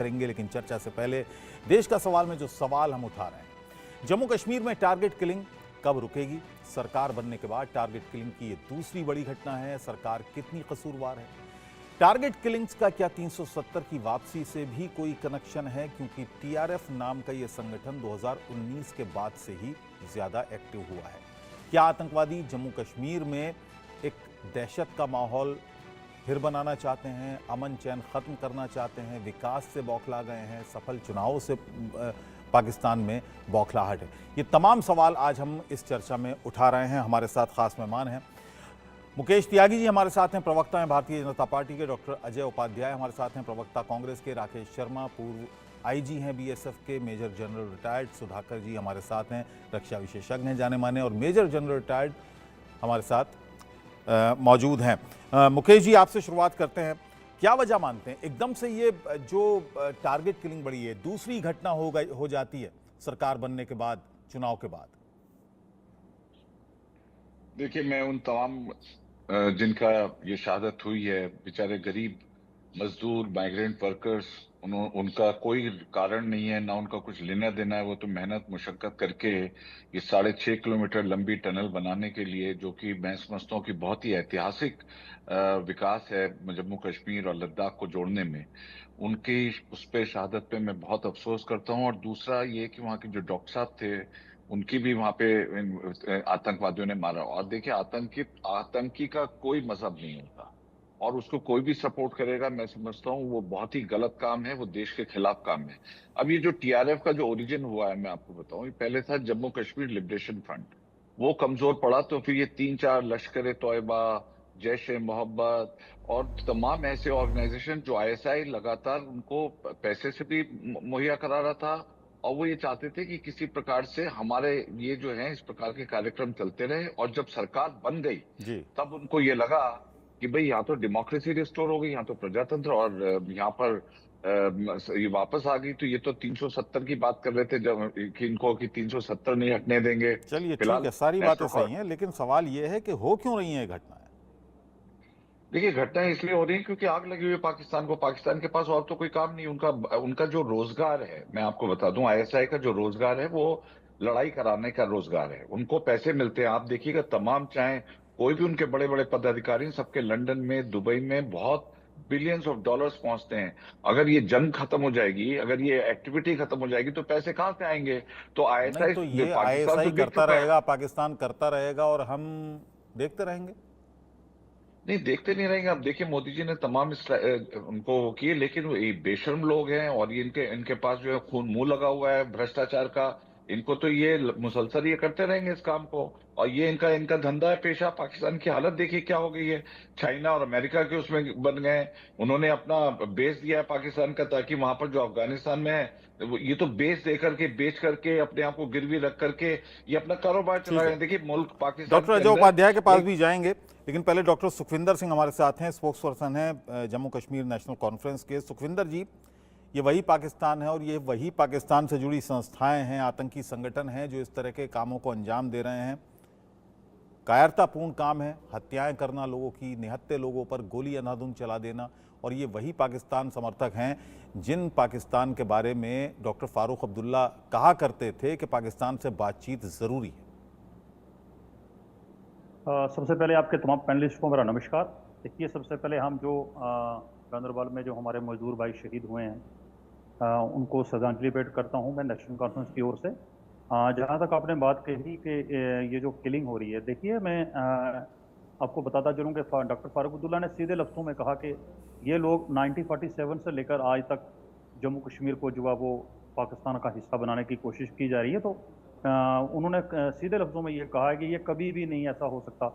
करेंगे, लेकिन चर्चा से पहले देश का सवाल में जो सवाल हम उठा रहे हैं, जम्मू कश्मीर में टारगेट किलिंग कब रुकेगी? सरकार बनने के बाद टारगेट किलिंग की ये दूसरी बड़ी घटना है। सरकार कितनी कसूरवार है? टारगेट किलिंग्स का क्या 370 की वापसी से भी कोई कनेक्शन है? क्योंकि टीआरएफ नाम का ये संगठन 2019 के बाद से ही ज्यादा एक्टिव हुआ है। क्या आतंकवादी जम्मू कश्मीर में एक दहशत का माहौल फिर बनाना चाहते हैं, अमन चैन खत्म करना चाहते हैं, विकास से बौखला गए हैं, सफल चुनावों से पाकिस्तान में बौखलाहट है? ये तमाम सवाल आज हम इस चर्चा में उठा रहे हैं। हमारे साथ खास मेहमान हैं मुकेश त्यागी जी, हमारे साथ हैं प्रवक्ता हैं भारतीय जनता पार्टी के डॉक्टर अजय उपाध्याय, हमारे साथ हैं प्रवक्ता कांग्रेस के राकेश शर्मा, पूर्व आईजी हैं बीएसएफ के मेजर जनरल रिटायर्ड सुधाकर जी हमारे साथ हैं, रक्षा विशेषज्ञ हैं जाने माने, और मेजर जनरल रिटायर्ड हमारे साथ मौजूद हैं। मुकेश जी, आपसे शुरुआत करते हैं। क्या वजह मानते हैं एकदम से ये जो टारगेट किलिंग बढ़ी है, दूसरी घटना हो जाती है सरकार बनने के बाद, चुनाव के बाद? देखिए, मैं उन तमाम जिनका ये शहादत हुई है, बेचारे गरीब मजदूर, माइग्रेंट वर्कर्स, उनका कोई कारण नहीं है, ना उनका कुछ लेना देना है। वो तो मेहनत मुशक्कत करके ये 6.5 किलोमीटर लंबी टनल बनाने के लिए, जो कि मैं समझता हूँ कि बहुत ही ऐतिहासिक विकास है जम्मू कश्मीर और लद्दाख को जोड़ने में, उनकी उस पे शहादत पे मैं बहुत अफसोस करता हूँ। और दूसरा ये कि वहाँ के जो डॉक्टर साहब थे, उनकी भी वहां पे आतंकवादियों ने मारा। और देखिए, आतंकी का कोई मजहब नहीं होता, और उसको कोई भी सपोर्ट करेगा, मैं समझता हूँ वो बहुत ही गलत काम है, वो देश के खिलाफ काम है। अब ये जो टीआरएफ का जो ओरिजिन हुआ है, मैं आपको बताऊं, ये पहले था जम्मू कश्मीर लिबरेशन फ्रंट। वो कमजोर पड़ा तो फिर ये 3-4 लश्कर ए तोयबा, जैश ए मोहब्बत और तमाम ऐसे ऑर्गेनाइजेशन जो आईएसआई लगातार उनको पैसे से भी मुहैया करा रहा था। और वो ये चाहते थे कि किसी प्रकार से हमारे ये जो है इस प्रकार के कार्यक्रम चलते रहे। और जब सरकार बन गई, जी। तब उनको ये लगा कि भाई यहाँ तो डेमोक्रेसी रिस्टोर हो गई, यहाँ तो प्रजातंत्र, और यहाँ पर ये वापस आ गई। तो ये तो 370 की बात कर रहे थे जब कि इनको कि 370 नहीं हटने देंगे। चलिए ठीक फिलहाल है, सारी बातें नेशनल, सही हैं, लेकिन सवाल ये है कि हो क्यों रही है घटनाएं? देखिए, घटनाएं इसलिए हो रही हैं क्योंकि आग लगी हुई है पाकिस्तान को। पाकिस्तान के पास और तो कोई काम नहीं। उनका उनका जो रोजगार है, मैं आपको बता दूं, आईएसआई का जो रोजगार है वो लड़ाई कराने का रोजगार है। उनको पैसे मिलते हैं। आप देखिएगा, तमाम चाहे कोई भी उनके बड़े बड़े पदाधिकारी हैं, सबके लंदन में, दुबई में बहुत बिलियंस ऑफ डॉलर्स पहुंचते हैं। अगर ये जंग खत्म हो जाएगी, अगर ये एक्टिविटी खत्म हो जाएगी, तो पैसे कहाँ से आएंगे? तो नहीं तो आईएसआई, ये पाकिस्तान आईएसआई तो बिक करता चुका है। रहेगा, पाकिस्तान करता रहेगा और हम देखते रहेंगे। नहीं, देखते नहीं रहेंगे। अब देखिए, मोदी जी ने तमाम उनको वो किए, लेकिन वो ये बेशर्म लोग हैं, और ये इनके इनके पास जो है खून मुंह लगा हुआ है भ्रष्टाचार का। इनको तो ये मुसलसल ये करते रहेंगे इस काम को। और ये इनका इनका धंधा है, पेशा। पाकिस्तान की हालत देखिए क्या हो गई है। चाइना और अमेरिका के उसमें बन गए। उन्होंने अपना बेस दिया है पाकिस्तान का, ताकि वहां पर जो अफगानिस्तान में है, ये तो बेस दे करके, बेच करके, अपने आप को गिरवी रख करके ये अपना कारोबार चला ठीक रहे है, हैं। देखिए, मुल्क पाकिस्तान डॉक्टर के अजय अंदर उपाध्याय के पास एक, भी जाएंगे, लेकिन पहले डॉक्टर सुखविंदर सिंह हमारे साथ हैं, स्पोक्स पर्सन हैं जम्मू कश्मीर नेशनल कॉन्फ्रेंस के। सुखविंदर जी, ये वही पाकिस्तान है और ये वही पाकिस्तान से जुड़ी संस्थाएं हैं, आतंकी संगठन हैं जो इस तरह के कामों को अंजाम दे रहे हैं। कायरतापूर्ण काम है, हत्याएं करना लोगों की, निहत्थे लोगों पर गोली अंधाधुंध चला देना। और ये वही पाकिस्तान समर्थक हैं जिन पाकिस्तान के बारे में डॉक्टर फारूक अब्दुल्ला कहा करते थे कि पाकिस्तान से बातचीत ज़रूरी है। सबसे पहले आपके तमाम पैनलिस्ट को मेरा नमस्कार। देखिए, सबसे पहले हम जो गांदरबल में जो हमारे मजदूर भाई शहीद हुए हैं, उनको श्रद्धांजलि भेंट करता हूं मैं नेशनल कॉन्फ्रेंस की ओर से। जहां तक आपने बात कही कि ये जो किलिंग हो रही है, देखिए मैं आपको बताता चलूं कि डॉक्टर फारूक अब्दुल्ला ने सीधे लफ्ज़ों में कहा कि ये लोग 1947 से लेकर आज तक जम्मू कश्मीर को जो है वो पाकिस्तान का हिस्सा बनाने की कोशिश की जा रही है। तो उन्होंने सीधे लफ्ज़ों में ये कहा है कि ये कभी भी नहीं ऐसा हो सकता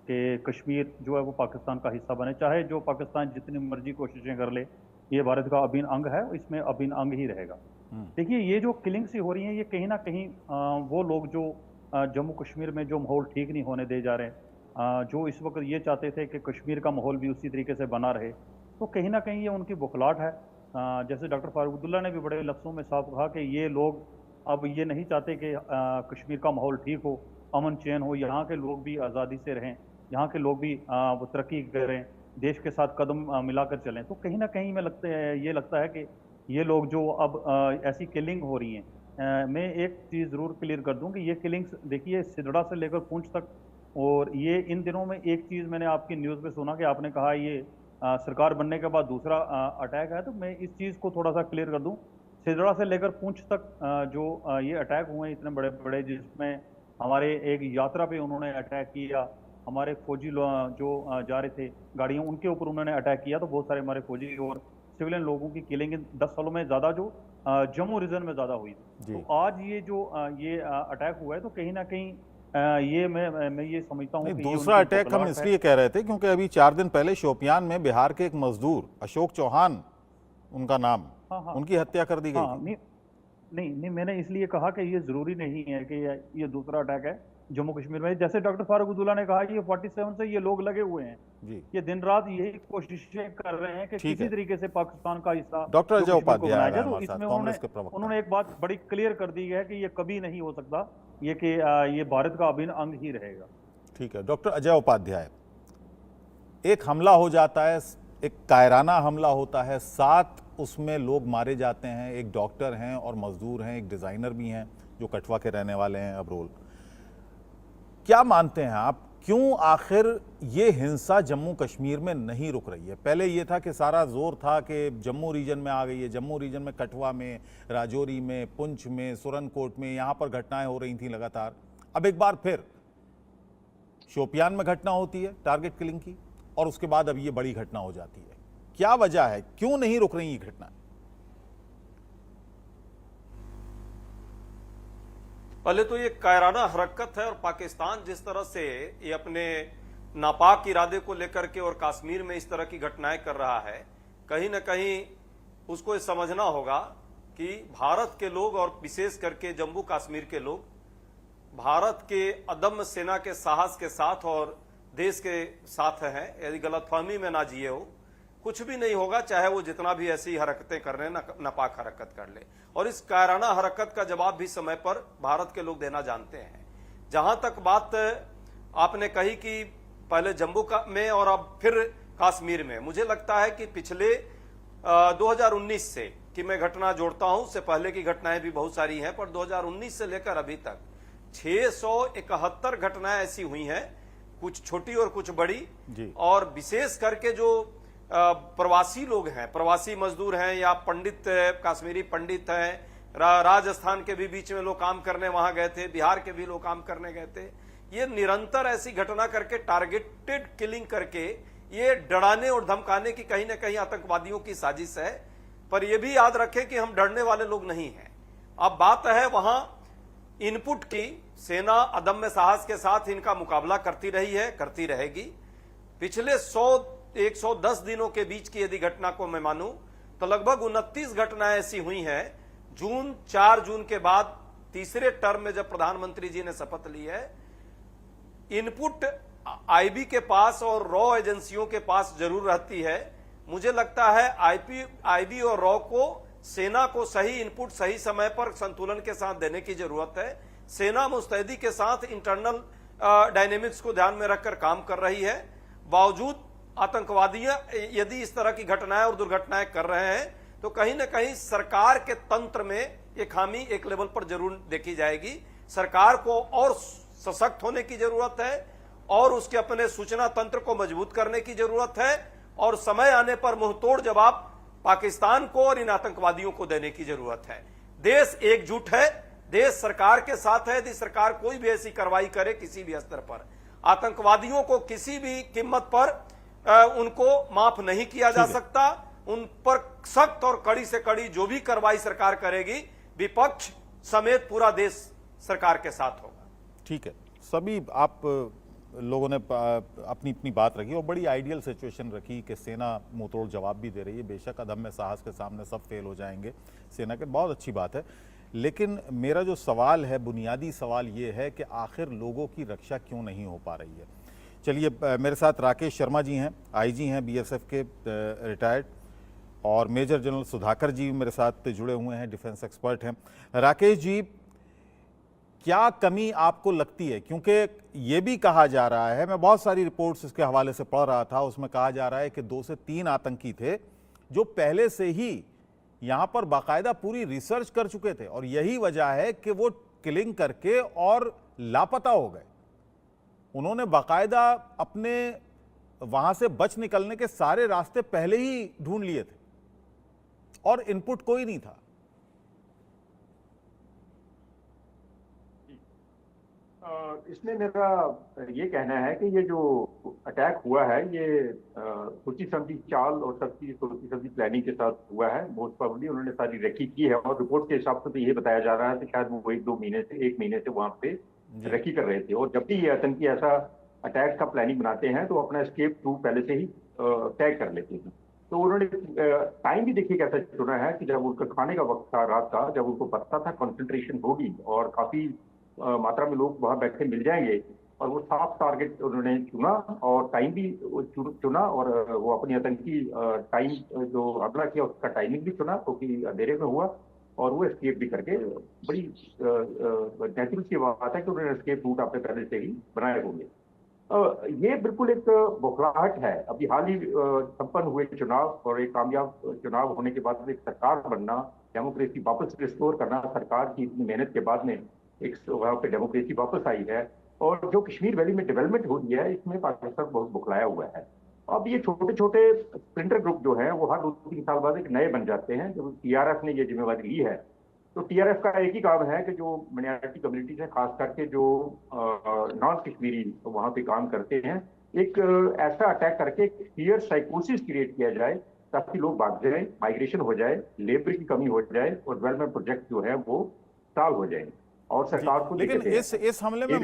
कि कश्मीर जो है वो पाकिस्तान का हिस्सा बने, चाहे जो पाकिस्तान जितनी मर्जी कोशिशें कर ले। ये भारत का अभिन्न अंग है, इसमें अभिन्न अंग ही रहेगा। देखिए, ये जो किलिंग सी हो रही है, ये कहीं ना कहीं वो लोग जो जम्मू कश्मीर में जो माहौल ठीक नहीं होने दे जा रहे हैं, जो इस वक्त ये चाहते थे कि कश्मीर का माहौल भी उसी तरीके से बना रहे, तो कहीं ना कहीं ये उनकी बुखलाहट है। जैसे डॉक्टर फारूक अब्दुल्ला ने भी बड़े लफ्ज़ों में साफ कहा कि ये लोग अब ये नहीं चाहते कि कश्मीर का माहौल ठीक हो, अमन चैन हो, यहाँ के लोग भी आज़ादी से रहें, यहाँ के लोग भी वो तरक्की करें, देश के साथ कदम मिलाकर चलें। तो कहीं ना कहीं में ये लगता है कि ये लोग जो अब ऐसी किलिंग हो रही हैं, मैं एक चीज़ ज़रूर क्लियर कर दूं कि ये किलिंग्स देखिए सिदड़ा से लेकर पुंछ तक, और ये इन दिनों में एक चीज़ मैंने आपकी न्यूज़ पे सुना कि आपने कहा ये सरकार बनने के बाद दूसरा अटैक है, तो मैं इस चीज़ को थोड़ा सा क्लियर कर दूं। सिदड़ा से लेकर पुंछ तक जो ये अटैक हुए इतने बड़े बड़े, जिसमें हमारे एक यात्रा पे उन्होंने अटैक किया, हमारे फौजी जो जा रहे थे गाड़ियों, उनके ऊपर उन्होंने अटैक किया, तो बहुत सारे हमारे फौजी और सिविलियन लोगों की किलिंग 10 सालों में ज़्यादा जो जम्मू रीजन में ज़्यादा हुई थी। तो आज ये जो ये अटैक हुआ है, तो कहीं ना कहीं ये मैं ये समझता हूँ नहीं, कि ये दूसरा उनकी अटैक हम बौखलाहट है। इसलिए कह रहे थे क्योंकि अभी 4 दिन पहले शोपियान में बिहार के एक मजदूर अशोक चौहान, उनका नाम, हाँ हाँ उनकी हत्या कर दी गई हाँ। थी। नहीं नहीं नहीं, मैंने इसलिए कहा कि ये जरूरी नहीं है कि ये दूसरा अटैक है जम्मू कश्मीर में। जैसे डॉक्टर फारूक अब्दुल्ला ने कहा, ये 47 से ये लोग लगे हुए हैं, जी, ये दिन रात यही कोशिशें कर रहे हैं कि ठीक किसी है। तरीके से पाकिस्तान का हिस्सा डॉक्टर जो अजय कश्मीर को उपाध्याय बनाया आ रहे जाए। हैं तो हमारे साथ, इसमें कांग्रेस के प्रवक्ता। उन्होंने एक बात बड़ी क्लियर कर दी है कि ये कभी नहीं हो सकता, ये कि ये भारत का अभिन्न अंग ही रहेगा। ठीक है डॉक्टर अजय उपाध्याय, एक हमला हो जाता है, एक कायराना हमला होता है, 7 उसमें लोग मारे जाते हैं, एक डॉक्टर हैं और मजदूर हैं, एक डिज़ाइनर भी हैं जो कठवा के रहने वाले हैं अबरोल। क्या मानते हैं आप, क्यों आखिर ये हिंसा जम्मू कश्मीर में नहीं रुक रही है? पहले ये था कि सारा जोर था कि जम्मू रीजन में आ गई है, जम्मू रीजन में कठवा में, राजौरी में, पुंछ में, सुरनकोट में, यहाँ पर घटनाएं हो रही थी लगातार। अब एक बार फिर शोपियान में घटना होती है टारगेट किलिंग की, और उसके बाद अब ये बड़ी घटना हो जाती है। क्या वजह है, क्यों नहीं रुक रही ये घटना? पहले तो ये कायराना हरकत है, और पाकिस्तान जिस तरह से ये अपने नापाक इरादे को लेकर के और कश्मीर में इस तरह की घटनाएं कर रहा है, कहीं ना कहीं उसको ये समझना होगा कि भारत के लोग और विशेष करके जम्मू कश्मीर के लोग भारत के अदम्य सेना के साहस के साथ और देश के साथ हैं। यदि गलतफहमी में ना जिए हो, कुछ भी नहीं होगा, चाहे वो जितना भी ऐसी हरकतें कर रहे हैं, नापाक हरकत कर ले। और इस कायराना हरकत का जवाब भी समय पर भारत के लोग देना जानते हैं। जहां तक बात आपने कही कि पहले जम्मू में और अब फिर कश्मीर में, मुझे लगता है कि पिछले 2019 से, कि मैं घटना जोड़ता हूं, उससे पहले की घटनाएं भी बहुत सारी हैं, पर 2019 से लेकर अभी तक 671 घटनाएं ऐसी हुई हैं, कुछ छोटी और कुछ बड़ी जी। और विशेष करके जो प्रवासी लोग हैं, प्रवासी मजदूर हैं या पंडित, कश्मीरी पंडित हैं, राजस्थान के भी बीच में लोग काम करने वहां गए थे, बिहार के भी लोग काम करने गए थे, ये निरंतर ऐसी घटना करके, टारगेटेड किलिंग करके, ये डराने और धमकाने की कहीं ना कहीं आतंकवादियों की साजिश है। पर यह भी याद रखें कि हम डरने वाले लोग नहीं हैं। अब बात है वहां इनपुट की। सेना अदम्य साहस के साथ इनका मुकाबला करती रही है, करती रहेगी। पिछले 110 दिनों के बीच की यदि घटना को मैं मानूं तो लगभग 29 घटनाएं ऐसी हुई हैं। 4 जून के बाद तीसरे टर्म में जब प्रधानमंत्री जी ने शपथ ली है, इनपुट आईबी के पास और रॉ एजेंसियों के पास जरूर रहती है। मुझे लगता है आईबी और रॉ को, सेना को सही इनपुट सही समय पर संतुलन के साथ देने की जरूरत है। सेना मुस्तैदी के साथ इंटरनल डायनेमिक्स को ध्यान में रखकर काम कर रही है। बावजूद आतंकवादियां यदि इस तरह की घटनाएं और दुर्घटनाएं कर रहे हैं, तो कहीं ना कहीं सरकार के तंत्र में ये खामी एक लेवल पर जरूर देखी जाएगी। सरकार को और सशक्त होने की जरूरत है, और उसके अपने सूचना तंत्र को मजबूत करने की जरूरत है, और समय आने पर मुंहतोड़ जवाब पाकिस्तान को और इन आतंकवादियों को देने की जरूरत है। देश एकजुट है, देश सरकार के साथ है। यदि सरकार कोई भी ऐसी कार्रवाई करे किसी भी स्तर पर, आतंकवादियों को किसी भी कीमत पर उनको माफ नहीं किया जा सकता। उन पर सख्त और कड़ी से कड़ी जो भी कार्रवाई सरकार करेगी, विपक्ष समेत पूरा देश सरकार के साथ होगा। ठीक है, सभी आप लोगों ने अपनी अपनी बात रखी और बड़ी आइडियल सिचुएशन रखी कि सेना मुंहतोड़ जवाब भी दे रही है। बेशक अदम्य साहस के सामने सब फेल हो जाएंगे सेना के, बहुत अच्छी बात है। लेकिन मेरा जो सवाल है, बुनियादी सवाल ये है कि आखिर लोगों की रक्षा क्यों नहीं हो पा रही है? चलिए, मेरे साथ राकेश शर्मा जी हैं, आईजी हैं बीएसएफ के रिटायर्ड, और मेजर जनरल सुधाकर जी मेरे साथ जुड़े हुए हैं, डिफेंस एक्सपर्ट हैं। राकेश जी, क्या कमी आपको लगती है? क्योंकि ये भी कहा जा रहा है, मैं बहुत सारी रिपोर्ट्स इसके हवाले से पढ़ रहा था, उसमें कहा जा रहा है कि 2 से 3 आतंकी थे जो पहले से ही यहां पर बाकायदा पूरी रिसर्च कर चुके थे और यही वजह है कि वो किलिंग करके और लापता हो गए। उन्होंने बाकायदा अपने वहां से बच निकलने के सारे रास्ते पहले ही ढूंढ लिए थे और इनपुट कोई नहीं था। इसमें मेरा ये कहना है कि ये जो अटैक हुआ है ये सोची समझी चाल और सबकी सोची समझी प्लानिंग के साथ हुआ है। मोस्ट प्रोबेबली उन्होंने सारी रेकी की है और रिपोर्ट के हिसाब से तो ये बताया जा रहा है कि शायद वो एक महीने से वहां पे रेकी कर रहे थे। और जब भी ये आतंकी ऐसा अटैक का प्लानिंग बनाते हैं तो अपना एस्केप रूट पहले से ही तय कर लेते हैं। तो उन्होंने टाइम भी देखिए कैसा चुना है कि जब उनका खाने का वक्त था रात का, जब उनको पता था कंसंट्रेशन होगी और काफी मात्रा में लोग वहां बैठे मिल जाएंगे, और वो साफ टारगेट उन्होंने चुना और टाइम भी चुना और वो अपनी आतंकी टाइम जो हमला किया उसका टाइमिंग भी चुना क्योंकि अंधेरे में हुआ और वो एस्केप भी करके बड़ी नेचुरल सी बात है कि उन्होंने एस्केप रूट अपने पहले से ही बनाए होंगे। ये बिल्कुल एक बौखलाहट है। अभी हाल ही संपन्न हुए चुनाव और एक कामयाब चुनाव होने के बाद एक सरकार बनना, डेमोक्रेसी वापस रिस्टोर करना, सरकार की इतनी मेहनत के बाद में एक वहां पे डेमोक्रेसी वापस आई है और जो कश्मीर वैली में डेवलपमेंट हो रही है इसमें पाकिस्तान बहुत बुखलाया हुआ है। अब ये छोटे छोटे स्प्लिंटर ग्रुप जो है वो हर 2-3 साल बाद एक नए बन जाते हैं। जब टीआरएफ ने ये जिम्मेवारी ली है तो टीआरएफ का एक ही काम है कि जो माइनॉरिटी कम्युनिटीज है, खास करके जो नॉन कश्मीरी वहां पे काम करते हैं, एक ऐसा अटैक करके फियर साइकोसिस क्रिएट किया जाए ताकि लोग भाग जाए, माइग्रेशन हो जाए, लेबर की कमी हो जाए और डेवलपमेंट प्रोजेक्ट जो है वो स्टॉल हो जाए और सरकार को लेकिन इस हमले में